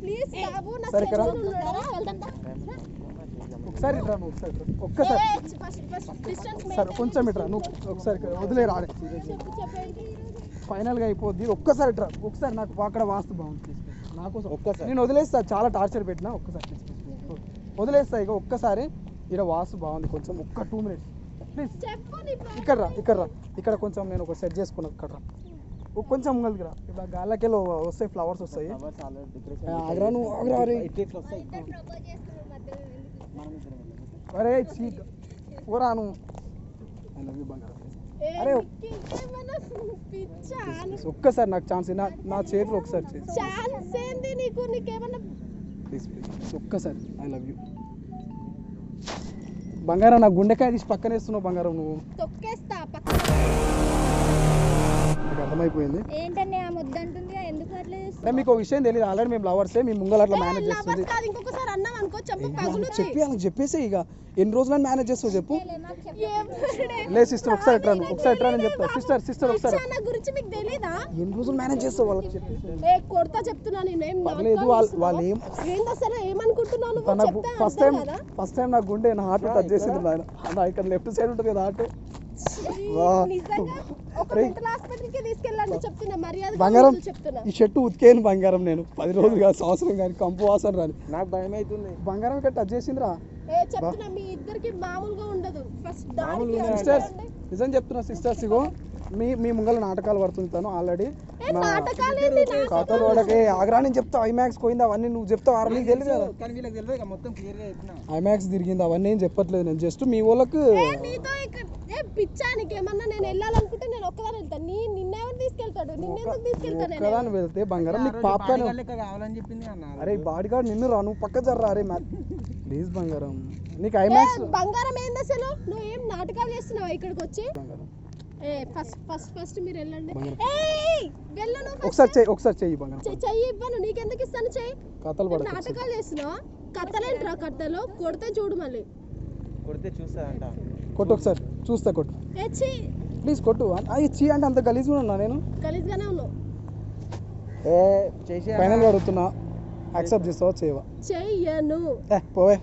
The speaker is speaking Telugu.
ప్లీజ్ బాబు నా సరే కదా ఒకసారి ఇట్రా నువ్వు ఒక్కసారి సరే కొంచెం ఇట్రా నువ్వు ఒకసారి వదిలే రాడే ఫైనల్గా అయిపోద్ది ఒక్కసారి ఇట్రా ఒకసారి నాకు అక్కడ వాస్తు బాగుంది నాకోసం ఒక్కసారి నేను వదిలేస్తా చాలా టార్చర్ పెట్టినా ఒక్కసారి వదిలేస్తా ఇక ఒక్కసారి ఇక్కడ వాస్తు బాగుంది కొంచెం ఒక్క 2 minutes ప్లీజ్ ఇక్కడ కొంచెం నేను ఒక సెట్ చేసుకున్నాను ఇక్కడ కొంచెం ముంగలికి రా ఇట్లా గాల్లకెళ్ళి వస్తాయి ఫ్లవర్స్ వస్తాయి ఆగ్రా నువ్వు ఆగ్రా అరే చీట్ ఓరా నువ్వు ఐ లవ్ యూ బంగారం అరే ఒక్కసారి నాకు ఛాన్స్ నా చేతిలో ఒకసారి ప్లీజ్ ఒక్కసారి ఐ లవ్ యూ బంగారం నా గుండెకాయ తీసి పక్కన వేస్తున్నావు బంగారం నువ్వు నాకు అర్థమైపోయింది అంటే మీకు విషయం తెలియదు ఆల్రెడీ మేము లవర్సే మీ ముంగల అట్లా మేనేజ్ చేస్తుంది చెప్పేసి ఇక ఎన్ని రోజులని మేనేజ్ చేస్తావు చెప్పు లేదు సిస్టర్ ఒకసారి ఎట్రా నేను చెప్తా సిస్టర్ ఒకసారి ఎన్ని రోజులు మేనేజ్ చేస్తావు వాళ్ళకి చెప్పేసి వాళ్ళు ఫస్ట్ టైం నా గుండె నా హార్ట్ టచ్ చేసింది ఆయన ఇక్కడ లెఫ్ట్ సైడ్ ఉంటుంది కదా హార్ట్ బంగారం ఈ షర్టు ఉతికేను బంగారం నేను 10 రోజులు కాదు సంవత్సరం కానీ కంపు వాసన రాని నాకు భయం అవుతుంది బంగారం ఇక్కడ టచ్ చేసిందిరా సిస్టర్స్ నిజం చెప్తున్నా సిస్టర్స్ ఇగో మీ ముంగల నాటకాలు పడుతుంటాను ఆల్రెడీ కథలు వాడకే ఆగ్రా నేను చెప్తా ఐమాక్స్ పోయింది అవన్నీ నువ్వు చెప్తావు ఆరు నీకు తెలియదు కదా ఐమాక్స్ తిరిగింది అవన్నీ ఏం చెప్పట్లేదు నేను జస్ట్ మీ వాళ్ళకు ఒక్కదాన్ని వెళ్తే బంగారం నీకు పాప్కార్న్ అరే బాడీ గార్డ్ నిన్ను రా నువ్వు పక్క జర్రా అరే ప్లీజ్ బంగారం నీకు ఐమాక్స్ బంగారం ఏంది అసలు నువ్వు ఏం నాటకాలు చేస్తున్నావు ఇక్కడికి వచ్చి ఫస్ట్ మీరు వెళ్ళండి ఒకసారి చెయ్యి బంగారం చెయ్యి ఇవ్వను నీకెందుకు ఇస్తాను చెయ్యి కథలు నాటకాలు చేస్తున్నావు కథలేంట్రా కథలు కొడితే చూడు మళ్ళీ కొడితే చూస్తాదంట కొట్టు ఒకసారి చూస్తా కొట్టు ప్లీజ్ కొట్టు అది చీ అంటే అంత గలీజ్గా ఉన్నా నేను గలీజ్గానే ఉన్నావు ఫైనల్గా అడుగుతున్నా యాక్సెప్ట్ చేస్తావా చేయవా చెయ్యను పోవే